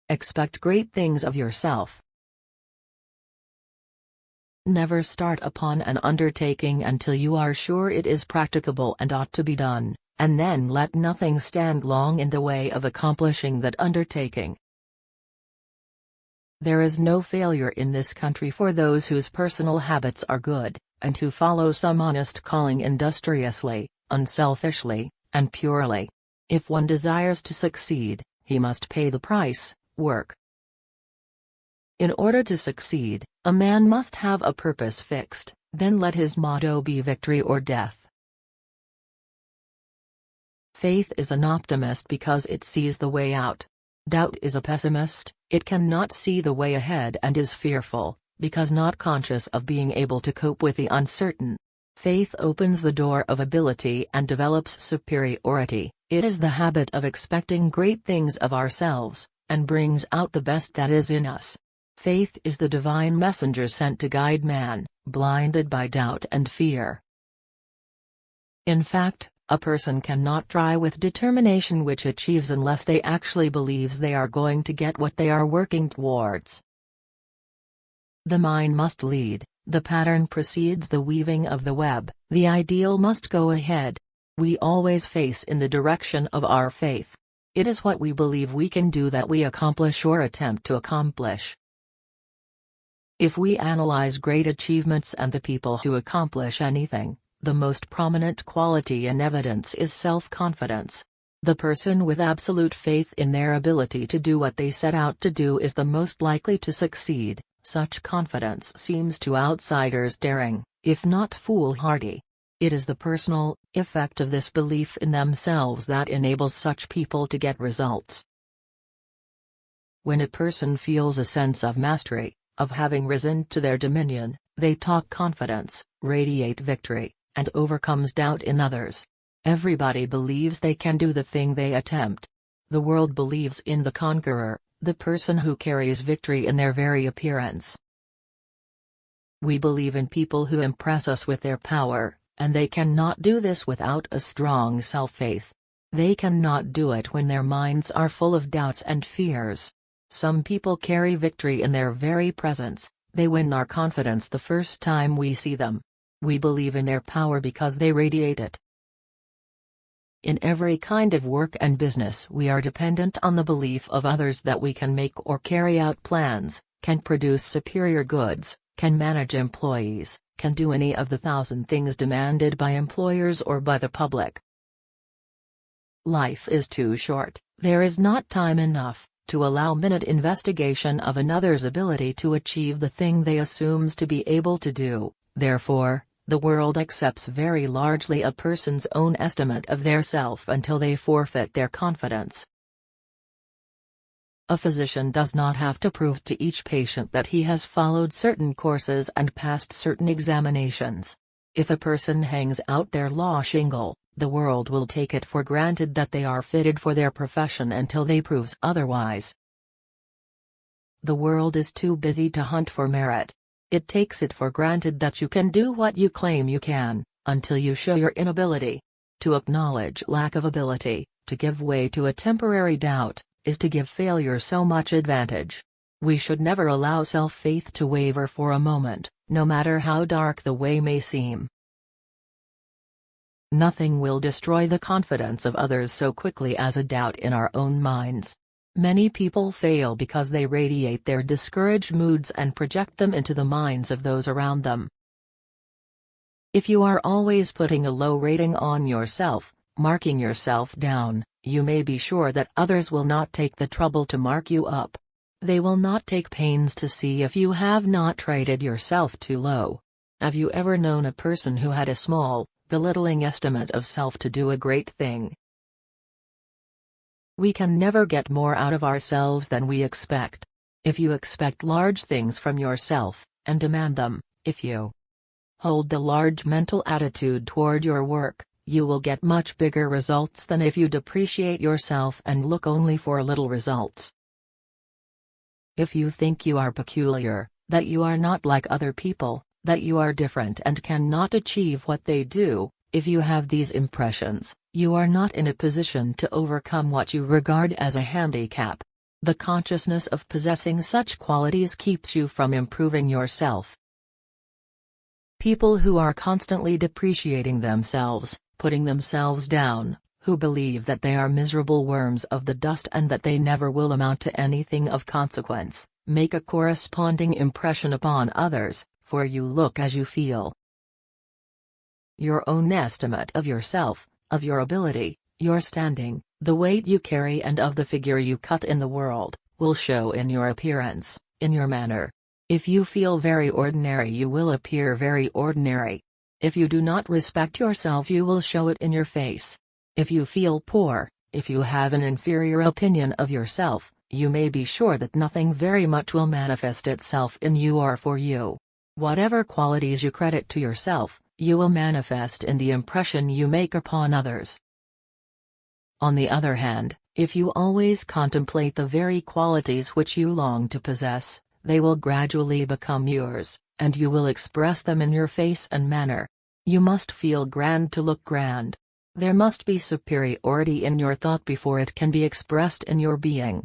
Expect great things of yourself. Never start upon an undertaking until you are sure it is practicable and ought to be done, and then let nothing stand long in the way of accomplishing that undertaking. There is no failure in this country for those whose personal habits are good, and who follow some honest calling industriously, unselfishly, and purely. If one desires to succeed, he must pay the price, work. In order to succeed, a man must have a purpose fixed, then let his motto be victory or death. Faith is an optimist because it sees the way out. Doubt is a pessimist, it cannot see the way ahead and is fearful, because not conscious of being able to cope with the uncertain. Faith opens the door of ability and develops superiority. It is the habit of expecting great things of ourselves, and brings out the best that is in us. Faith is the divine messenger sent to guide man, blinded by doubt and fear. In fact, a person cannot try with determination which achieves unless they actually believes they are going to get what they are working towards. The mind must lead, the pattern precedes the weaving of the web, the ideal must go ahead. We always face in the direction of our faith. It is what we believe we can do that we accomplish or attempt to accomplish. If we analyze great achievements and the people who accomplish anything, the most prominent quality in evidence is self-confidence. The person with absolute faith in their ability to do what they set out to do is the most likely to succeed. Such confidence seems to outsiders daring, if not foolhardy. It is the personal effect of this belief in themselves that enables such people to get results. When a person feels a sense of mastery, of having risen to their dominion, they talk confidence, radiate victory, and overcomes doubt in others. Everybody believes they can do the thing they attempt. The world believes in the conqueror, the person who carries victory in their very appearance. We believe in people who impress us with their power, and they cannot do this without a strong self-faith. They cannot do it when their minds are full of doubts and fears. Some people carry victory in their very presence, they win our confidence the first time we see them. We believe in their power because they radiate it. In every kind of work and business we are dependent on the belief of others that we can make or carry out plans, can produce superior goods, can manage employees, can do any of the 1,000 things demanded by employers or by the public. Life is too short, there is not time enough to allow minute investigation of another's ability to achieve the thing they assumes to be able to do. Therefore, the world accepts very largely a person's own estimate of their self until they forfeit their confidence. A physician does not have to prove to each patient that he has followed certain courses and passed certain examinations. If a person hangs out their law shingle, the world will take it for granted that they are fitted for their profession until they proves otherwise. The world is too busy to hunt for merit. It takes it for granted that you can do what you claim you can, until you show your inability. To acknowledge lack of ability, to give way to a temporary doubt, is to give failure so much advantage. We should never allow self-faith to waver for a moment, no matter how dark the way may seem. Nothing will destroy the confidence of others so quickly as a doubt in our own minds. Many people fail because they radiate their discouraged moods and project them into the minds of those around them. If you are always putting a low rating on yourself, marking yourself down, you may be sure that others will not take the trouble to mark you up. They will not take pains to see if you have not rated yourself too low. Have you ever known a person who had a small, belittling estimate of self to do a great thing? We can never get more out of ourselves than we expect. If you expect large things from yourself, and demand them, if you hold the large mental attitude toward your work, you will get much bigger results than if you depreciate yourself and look only for little results. If you think you are peculiar, that you are not like other people, that you are different and cannot achieve what they do, if you have these impressions, you are not in a position to overcome what you regard as a handicap. The consciousness of possessing such qualities keeps you from improving yourself. People who are constantly depreciating themselves, putting themselves down, who believe that they are miserable worms of the dust and that they never will amount to anything of consequence, make a corresponding impression upon others, for you look as you feel. Your own estimate of yourself, of your ability, your standing, the weight you carry and of the figure you cut in the world, will show in your appearance, in your manner. If you feel very ordinary you will appear very ordinary. If you do not respect yourself you will show it in your face. If you feel poor, if you have an inferior opinion of yourself, you may be sure that nothing very much will manifest itself in you or for you. Whatever qualities you credit to yourself, you will manifest in the impression you make upon others. On the other hand, if you always contemplate the very qualities which you long to possess, they will gradually become yours, and you will express them in your face and manner. You must feel grand to look grand. There must be superiority in your thought before it can be expressed in your being.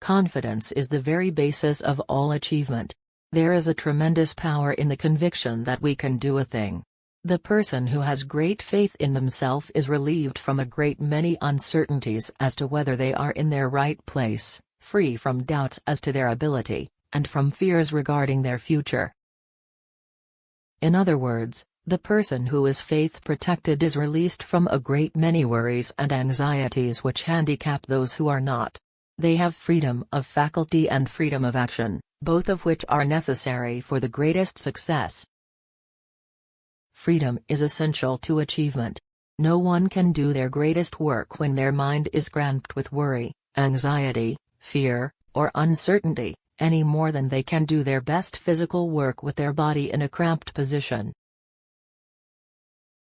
Confidence is the very basis of all achievement. There is a tremendous power in the conviction that we can do a thing. The person who has great faith in themselves is relieved from a great many uncertainties as to whether they are in their right place, free from doubts as to their ability, and from fears regarding their future. In other words, the person who is faith-protected is released from a great many worries and anxieties which handicap those who are not. They have freedom of faculty and freedom of action, both of which are necessary for the greatest success. Freedom is essential to achievement. No one can do their greatest work when their mind is cramped with worry, anxiety, fear, or uncertainty, any more than they can do their best physical work with their body in a cramped position.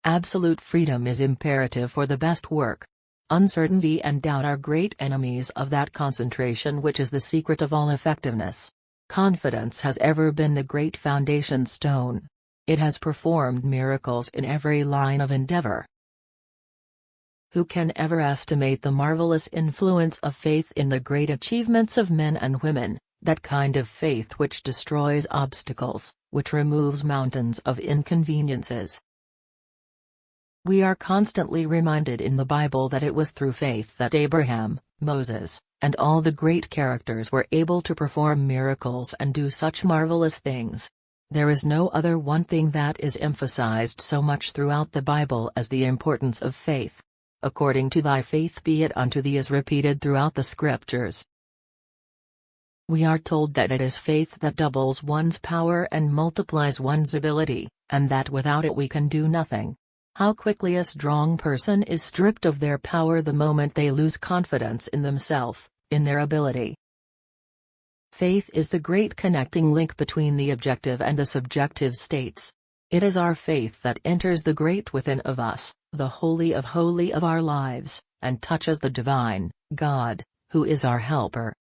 Absolute freedom is imperative for the best work. Uncertainty and doubt are great enemies of that concentration which is the secret of all effectiveness. Confidence has ever been the great foundation stone. It has performed miracles in every line of endeavor. Who can ever estimate the marvelous influence of faith in the great achievements of men and women, that kind of faith which destroys obstacles, which removes mountains of inconveniences? We are constantly reminded in the Bible that it was through faith that Abraham, Moses, and all the great characters were able to perform miracles and do such marvelous things. There is no other one thing that is emphasized so much throughout the Bible as the importance of faith. According to thy faith be it unto thee is repeated throughout the scriptures. We are told that it is faith that doubles one's power and multiplies one's ability, and that without it we can do nothing. How quickly a strong person is stripped of their power the moment they lose confidence in themselves, in their ability. Faith is the great connecting link between the objective and the subjective states. It is our faith that enters the great within of us, the holy of our lives, and touches the divine, God, who is our helper.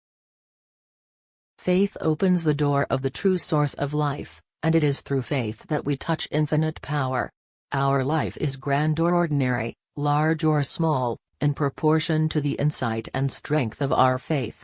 Faith opens the door of the true source of life, and it is through faith that we touch infinite power. Our life is grand or ordinary, large or small, in proportion to the insight and strength of our faith.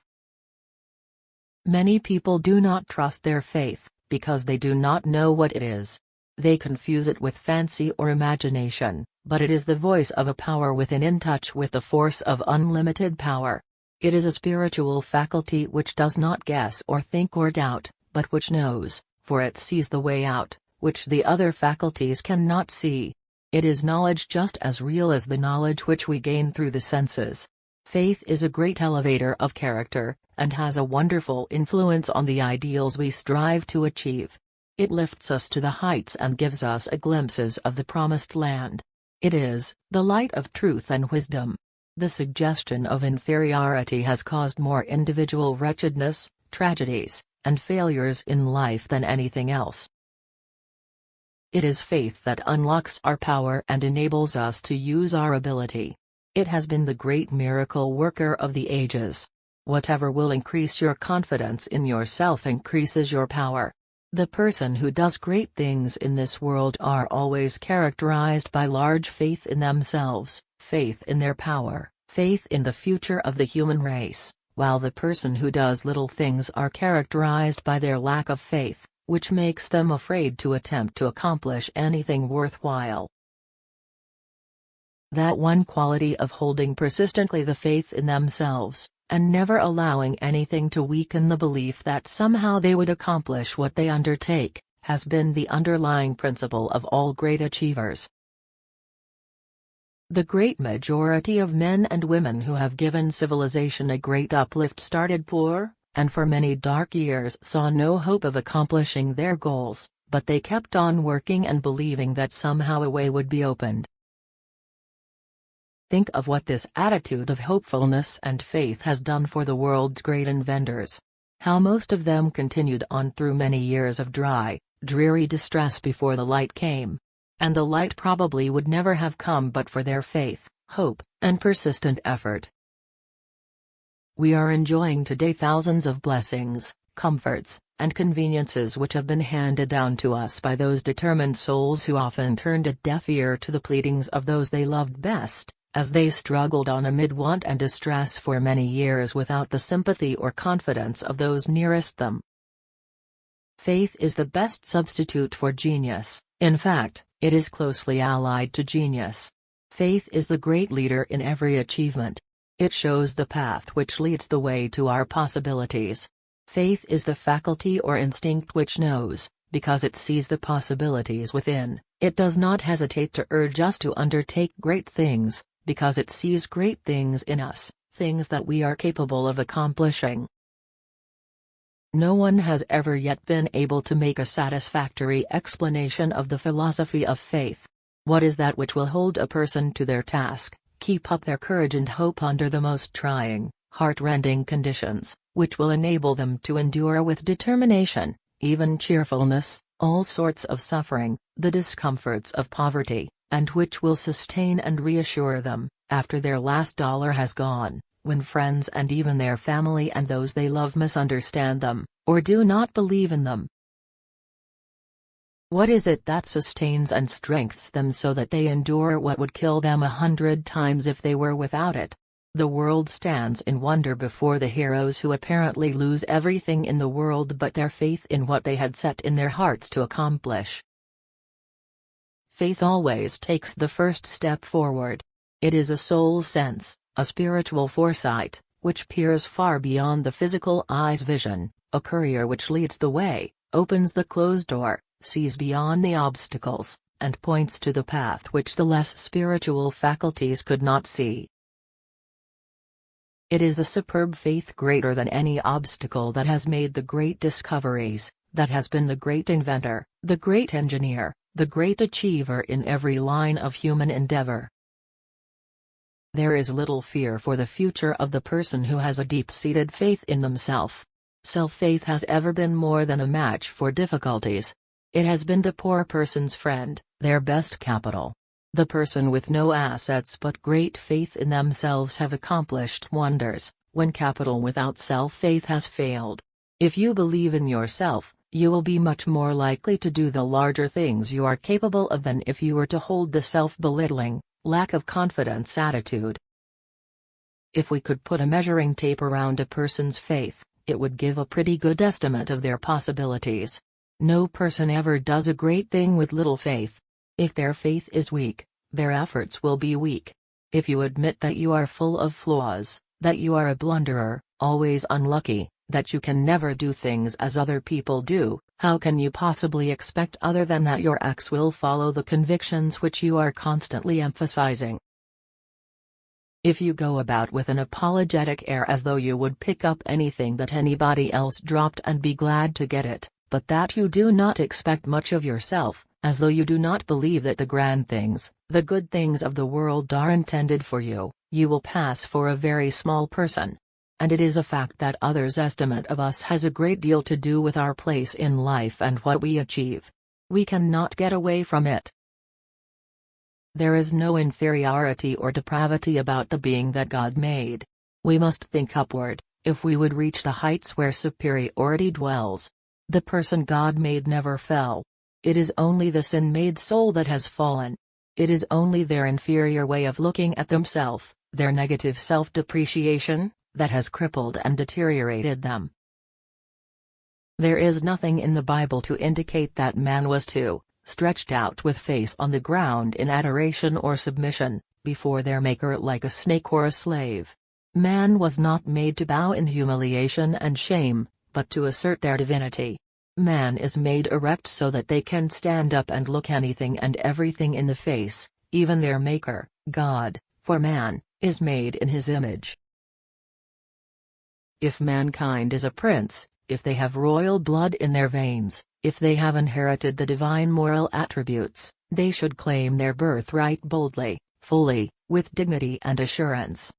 Many people do not trust their faith, because they do not know what it is. They confuse it with fancy or imagination, but it is the voice of a power within in touch with the force of unlimited power. It is a spiritual faculty which does not guess or think or doubt, but which knows, for it sees the way out, which the other faculties cannot see. It is knowledge just as real as the knowledge which we gain through the senses. Faith is a great elevator of character, and has a wonderful influence on the ideals we strive to achieve. It lifts us to the heights and gives us glimpses of the promised land. It is the light of truth and wisdom. The suggestion of inferiority has caused more individual wretchedness, tragedies, and failures in life than anything else. It is faith that unlocks our power and enables us to use our ability. It has been the great miracle worker of the ages. Whatever will increase your confidence in yourself increases your power. The person who does great things in this world are always characterized by large faith in themselves, faith in their power, faith in the future of the human race, while the person who does little things are characterized by their lack of faith, which makes them afraid to attempt to accomplish anything worthwhile. That one quality of holding persistently the faith in themselves, and never allowing anything to weaken the belief that somehow they would accomplish what they undertake, has been the underlying principle of all great achievers. The great majority of men and women who have given civilization a great uplift started poor, and for many dark years saw no hope of accomplishing their goals, but they kept on working and believing that somehow a way would be opened. Think of what this attitude of hopefulness and faith has done for the world's great inventors. How most of them continued on through many years of dry, dreary distress before the light came. And the light probably would never have come but for their faith, hope, and persistent effort. We are enjoying today thousands of blessings, comforts, and conveniences which have been handed down to us by those determined souls who often turned a deaf ear to the pleadings of those they loved best, as they struggled on amid want and distress for many years without the sympathy or confidence of those nearest them. Faith is the best substitute for genius. In fact, it is closely allied to genius. Faith is the great leader in every achievement. It shows the path which leads the way to our possibilities. Faith is the faculty or instinct which knows, because it sees the possibilities within. It does not hesitate to urge us to undertake great things, because it sees great things in us, things that we are capable of accomplishing. No one has ever yet been able to make a satisfactory explanation of the philosophy of faith. What is that which will hold a person to their task, keep up their courage and hope under the most trying, heart-rending conditions, which will enable them to endure with determination, even cheerfulness, all sorts of suffering, the discomforts of poverty, and which will sustain and reassure them, after their last dollar has gone, when friends and even their family and those they love misunderstand them, or do not believe in them? What is it that sustains and strengthens them so that they endure what would kill them 100 times if they were without it? The world stands in wonder before the heroes who apparently lose everything in the world but their faith in what they had set in their hearts to accomplish. Faith always takes the first step forward. It is a soul sense, a spiritual foresight, which peers far beyond the physical eye's vision, a courier which leads the way, opens the closed door, sees beyond the obstacles, and points to the path which the less spiritual faculties could not see. It is a superb faith greater than any obstacle that has made the great discoveries, that has been the great inventor, the great engineer, the great achiever in every line of human endeavor. There is little fear for the future of the person who has a deep-seated faith in themselves. Self-faith has ever been more than a match for difficulties. It has been the poor person's friend, their best capital. The person with no assets but great faith in themselves have accomplished wonders, when capital without self-faith has failed. If you believe in yourself, you will be much more likely to do the larger things you are capable of than if you were to hold the self-belittling, lack of confidence attitude. If we could put a measuring tape around a person's faith, it would give a pretty good estimate of their possibilities. No person ever does a great thing with little faith. If their faith is weak, their efforts will be weak. If you admit that you are full of flaws, that you are a blunderer, always unlucky, that you can never do things as other people do, how can you possibly expect other than that your acts will follow the convictions which you are constantly emphasizing? If you go about with an apologetic air as though you would pick up anything that anybody else dropped and be glad to get it, but that you do not expect much of yourself, as though you do not believe that the grand things, the good things of the world are intended for you, you will pass for a very small person. And it is a fact that others' estimate of us has a great deal to do with our place in life and what we achieve. We cannot get away from it. There is no inferiority or depravity about the being that God made. We must think upward, if we would reach the heights where superiority dwells. The person God made never fell. It is only the sin-made soul that has fallen. It is only their inferior way of looking at themselves, their negative self-depreciation, that has crippled and deteriorated them. There is nothing in the Bible to indicate that man was to, stretched out with face on the ground in adoration or submission, before their Maker like a snake or a slave. Man was not made to bow in humiliation and shame, but to assert their divinity. Man is made erect so that they can stand up and look anything and everything in the face, even their Maker, God, for man is made in his image. If mankind is a prince, if they have royal blood in their veins, if they have inherited the divine moral attributes, they should claim their birthright boldly, fully, with dignity and assurance.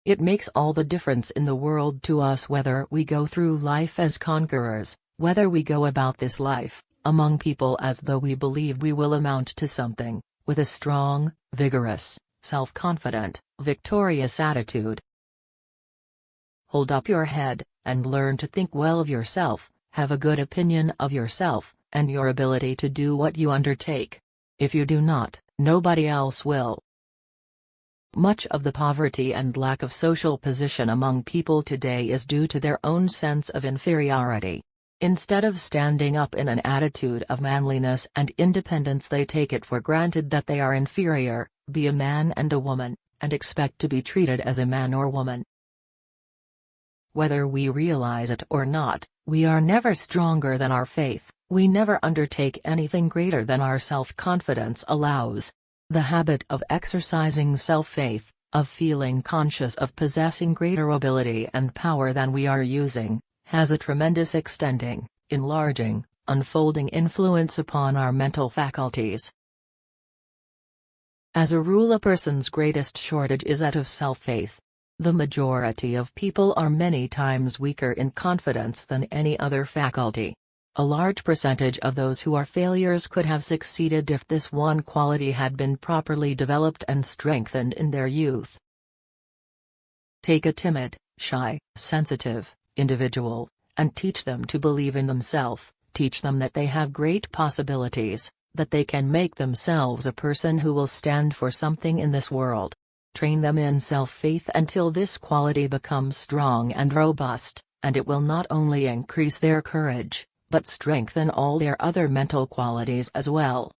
It makes all the difference in the world to us whether we go through life as conquerors, whether we go about this life, among people as though we believe we will amount to something, with a strong, vigorous, self-confident, victorious attitude. Hold up your head, and learn to think well of yourself, have a good opinion of yourself, and your ability to do what you undertake. If you do not, nobody else will. Much of the poverty and lack of social position among people today is due to their own sense of inferiority. Instead of standing up in an attitude of manliness and independence, they take it for granted that they are inferior, be a man and a woman, and expect to be treated as a man or woman. Whether we realize it or not, we are never stronger than our faith, we never undertake anything greater than our self-confidence allows. The habit of exercising self-faith, of feeling conscious of possessing greater ability and power than we are using, has a tremendous extending, enlarging, unfolding influence upon our mental faculties. As a rule, a person's greatest shortage is that of self-faith. The majority of people are many times weaker in confidence than any other faculty. A large percentage of those who are failures could have succeeded if this one quality had been properly developed and strengthened in their youth. Take a timid, shy, sensitive individual, and teach them to believe in themselves, teach them that they have great possibilities, that they can make themselves a person who will stand for something in this world. Train them in self-faith until this quality becomes strong and robust, and it will not only increase their courage, but strengthen all their other mental qualities as well.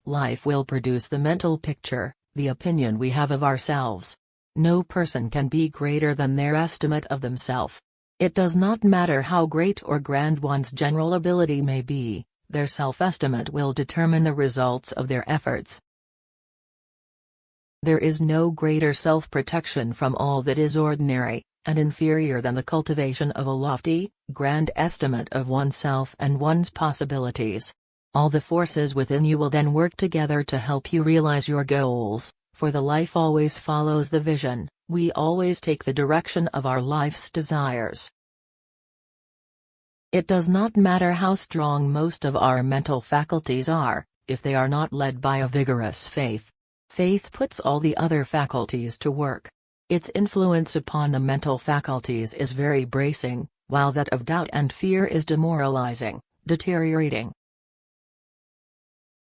Life will produce the mental picture, the opinion we have of ourselves. No person can be greater than their estimate of themselves. It does not matter how great or grand one's general ability may be, their self-estimate will determine the results of their efforts. There is no greater self-protection from all that is ordinary and inferior than the cultivation of a lofty, grand estimate of oneself and one's possibilities. All the forces within you will then work together to help you realize your goals, for the life always follows the vision, we always take the direction of our life's desires. It does not matter how strong most of our mental faculties are, if they are not led by a vigorous faith. Faith puts all the other faculties to work. Its influence upon the mental faculties is very bracing, while that of doubt and fear is demoralizing, deteriorating.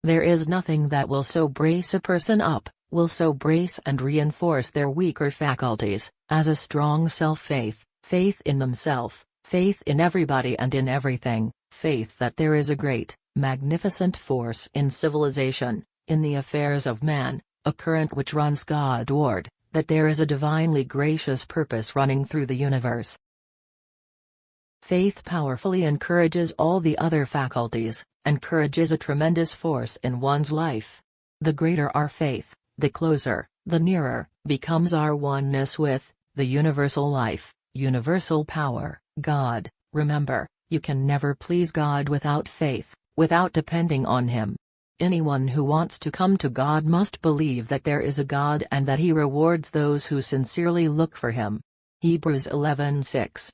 There is nothing that will so brace a person up, will so brace and reinforce their weaker faculties, as a strong self-faith, faith in themselves, faith in everybody and in everything, faith that there is a great, magnificent force in civilization, in the affairs of man, a current which runs Godward, that there is a divinely gracious purpose running through the universe. Faith powerfully encourages all the other faculties, and courage is a tremendous force in one's life. The greater our faith, the closer, the nearer, becomes our oneness with the universal life, universal power, God. Remember, you can never please God without faith, without depending on Him. Anyone who wants to come to God must believe that there is a God and that He rewards those who sincerely look for Him. Hebrews 11:6.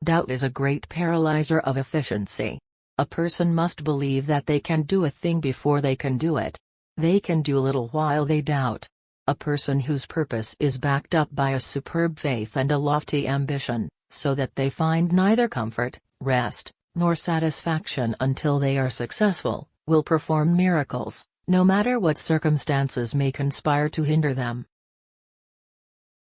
Doubt is a great paralyzer of efficiency. A person must believe that they can do a thing before they can do it. They can do little while they doubt. A person whose purpose is backed up by a superb faith and a lofty ambition, so that they find neither comfort, rest, nor satisfaction until they are successful, will perform miracles, no matter what circumstances may conspire to hinder them.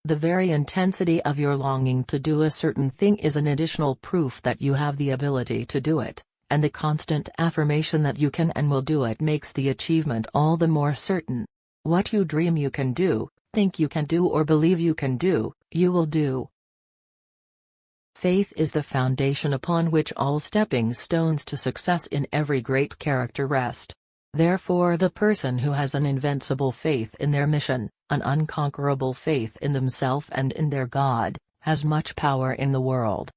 The very intensity of your longing to do a certain thing is an additional proof that you have the ability to do it, and the constant affirmation that you can and will do it makes the achievement all the more certain. What you dream you can do, think you can do or believe you can do, you will do. Faith is the foundation upon which all stepping stones to success in every great character rest. Therefore the person who has an invincible faith in their mission, an unconquerable faith in themselves and in their God, has much power in the world.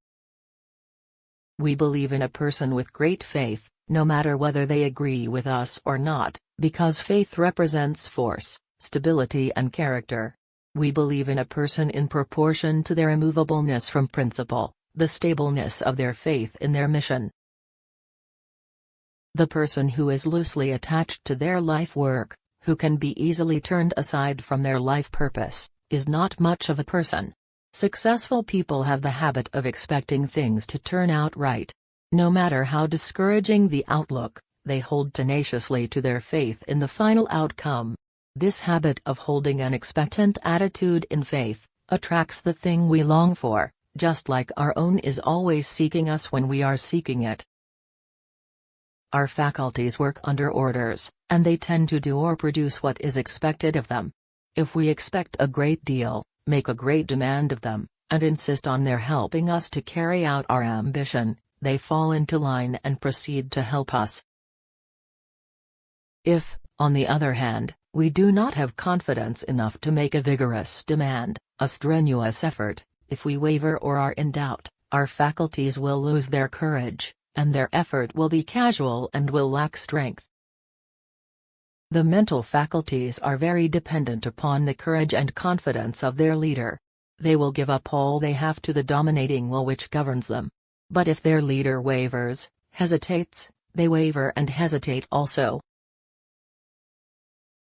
We believe in a person with great faith, no matter whether they agree with us or not, because faith represents force, stability and character. We believe in a person in proportion to their immovableness from principle, the stableness of their faith in their mission. The person who is loosely attached to their life work, who can be easily turned aside from their life purpose, is not much of a person. Successful people have the habit of expecting things to turn out right. No matter how discouraging the outlook, they hold tenaciously to their faith in the final outcome. This habit of holding an expectant attitude in faith attracts the thing we long for, just like our own is always seeking us when we are seeking it. Our faculties work under orders, and they tend to do or produce what is expected of them. If we expect a great deal, make a great demand of them, and insist on their helping us to carry out our ambition, they fall into line and proceed to help us. If, on the other hand, we do not have confidence enough to make a vigorous demand, a strenuous effort, if we waver or are in doubt, our faculties will lose their courage, and their effort will be casual and will lack strength. The mental faculties are very dependent upon the courage and confidence of their leader. They will give up all they have to the dominating will which governs them. But if their leader wavers, hesitates, they waver and hesitate also.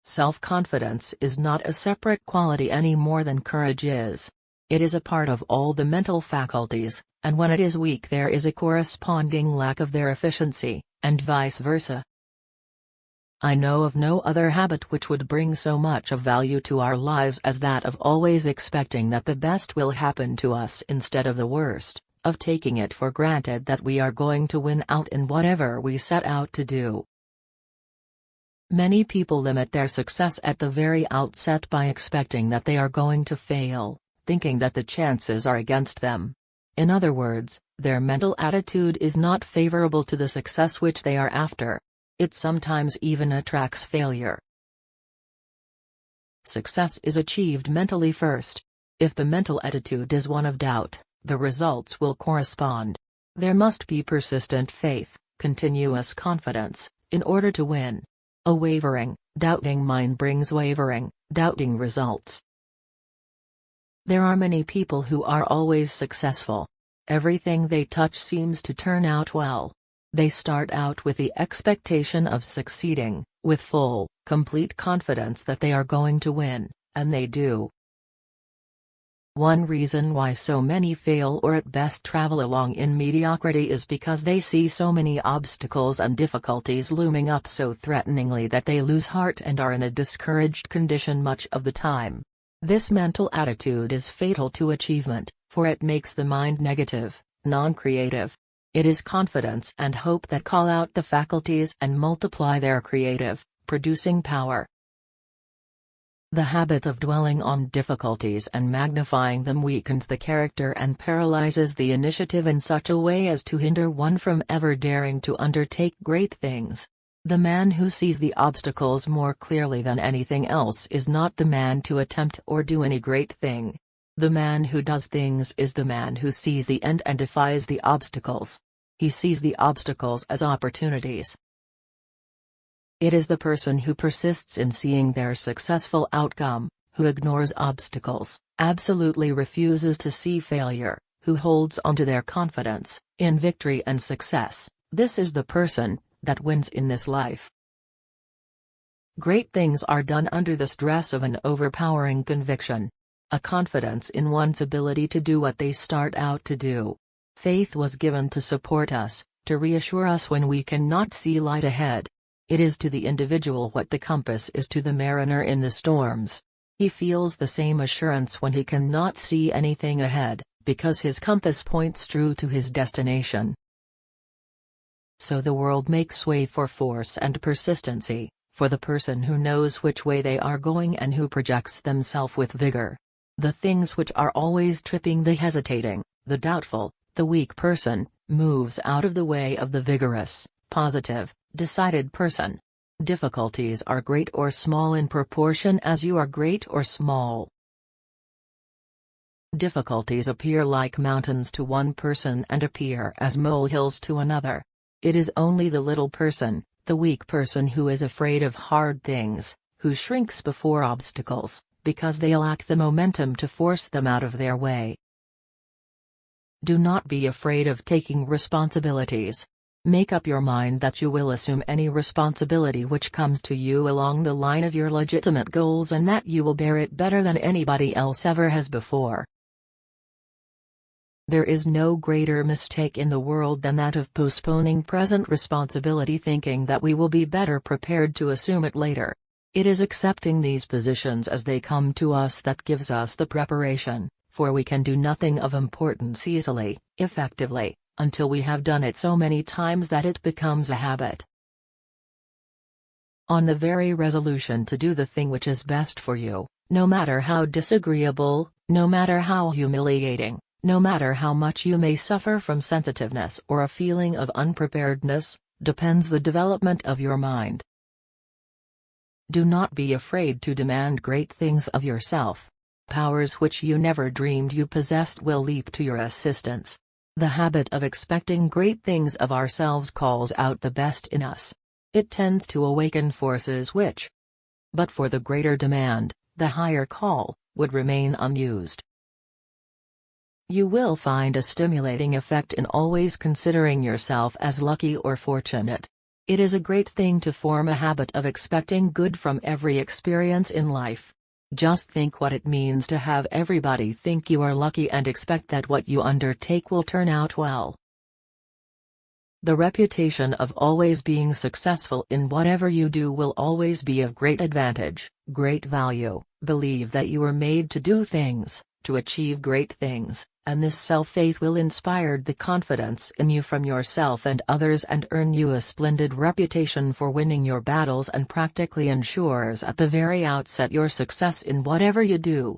Self-confidence is not a separate quality any more than courage is. It is a part of all the mental faculties, and when it is weak there is a corresponding lack of their efficiency, and vice versa. I know of no other habit which would bring so much of value to our lives as that of always expecting that the best will happen to us instead of the worst, of taking it for granted that we are going to win out in whatever we set out to do. Many people limit their success at the very outset by expecting that they are going to fail, thinking that the chances are against them. In other words, their mental attitude is not favorable to the success which they are after. It sometimes even attracts failure. Success is achieved mentally first. If the mental attitude is one of doubt, the results will correspond. There must be persistent faith, continuous confidence, in order to win. A wavering, doubting mind brings wavering, doubting results. There are many people who are always successful. Everything they touch seems to turn out well. They start out with the expectation of succeeding, with full, complete confidence that they are going to win, and they do. One reason why so many fail or at best travel along in mediocrity is because they see so many obstacles and difficulties looming up so threateningly that they lose heart and are in a discouraged condition much of the time. This mental attitude is fatal to achievement, for it makes the mind negative, non-creative. It is confidence and hope that call out the faculties and multiply their creative, producing power. The habit of dwelling on difficulties and magnifying them weakens the character and paralyzes the initiative in such a way as to hinder one from ever daring to undertake great things. The man who sees the obstacles more clearly than anything else is not the man to attempt or do any great thing. The man who does things is the man who sees the end and defies the obstacles. He sees the obstacles as opportunities. It is the person who persists in seeing their successful outcome, who ignores obstacles, absolutely refuses to see failure, who holds onto their confidence, in victory and success. This is the person that wins in this life. Great things are done under the stress of an overpowering conviction. A confidence in one's ability to do what they start out to do. Faith was given to support us, to reassure us when we cannot see light ahead. It is to the individual what the compass is to the mariner in the storms. He feels the same assurance when he cannot see anything ahead, because his compass points true to his destination. So the world makes way for force and persistency, for the person who knows which way they are going and who projects themselves with vigor. The things which are always tripping the hesitating, the doubtful, the weak person, moves out of the way of the vigorous, positive, decided person. Difficulties are great or small in proportion as you are great or small. Difficulties appear like mountains to one person and appear as molehills to another. It is only the little person, the weak person who is afraid of hard things, who shrinks before obstacles, because they lack the momentum to force them out of their way. Do not be afraid of taking responsibilities. Make up your mind that you will assume any responsibility which comes to you along the line of your legitimate goals and that you will bear it better than anybody else ever has before. There is no greater mistake in the world than that of postponing present responsibility thinking that we will be better prepared to assume it later. It is accepting these positions as they come to us that gives us the preparation, for we can do nothing of importance easily, effectively, until we have done it so many times that it becomes a habit. On the very resolution to do the thing which is best for you, no matter how disagreeable, no matter how humiliating, no matter how much you may suffer from sensitiveness or a feeling of unpreparedness, depends the development of your mind. Do not be afraid to demand great things of yourself. Powers which you never dreamed you possessed will leap to your assistance. The habit of expecting great things of ourselves calls out the best in us. It tends to awaken forces which, but for the greater demand, the higher call, would remain unused. You will find a stimulating effect in always considering yourself as lucky or fortunate. It is a great thing to form a habit of expecting good from every experience in life. Just think what it means to have everybody think you are lucky and expect that what you undertake will turn out well. The reputation of always being successful in whatever you do will always be of great advantage, great value. Believe that you were made to do things, to achieve great things, and this self-faith will inspire the confidence in you from yourself and others and earn you a splendid reputation for winning your battles and practically ensures at the very outset your success in whatever you do.